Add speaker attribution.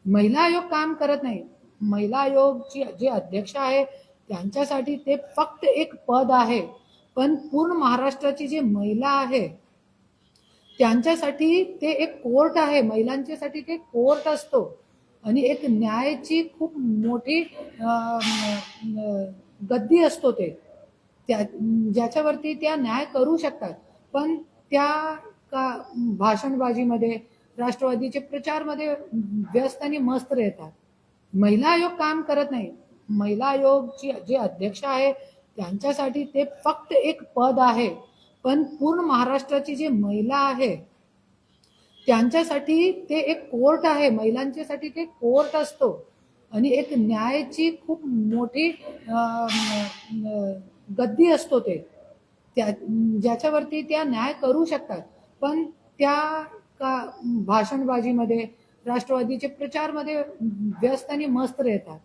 Speaker 1: महिला आयोग काम करत नाही. महिला आयोगची जे अध्यक्ष आहे त्यांच्यासाठी ते फक्त एक पद आहे, पण पूर्ण महाराष्ट्राची जी महिला आहे त्यांच्यासाठी ते एक कोर्ट आहे. महिलांच्यासाठी ते कोर्ट असतो आणि एक न्यायाची खूप मोठी गद्दी असतो ते त्या ज्याच्यावरती त्या न्याय करू शकतात. पण त्या का भाषणबाजीमध्ये राष्ट्रवादीचे प्रचारमध्ये व्यस्त आणि मस्त राहतात. महिला आयोग काम करत नाही. महिला आयोगची जे अध्यक्ष आहे त्यांच्यासाठी ते फक्त एक पद आहे, पण पूर्ण महाराष्ट्राची जी महिला आहे त्यांच्यासाठी ते एक कोर्ट आहे. महिलांच्यासाठी ते कोर्ट असतो आणि एक न्यायाची खूप मोठी गद्दी असतो ते त्या ज्याच्यावरती त्या न्याय करू शकतात. पण त्या का भाषणबाजीमध्ये राष्ट्रवादीचे प्रचारमध्ये व्यस्त आणि मस्त राहतात.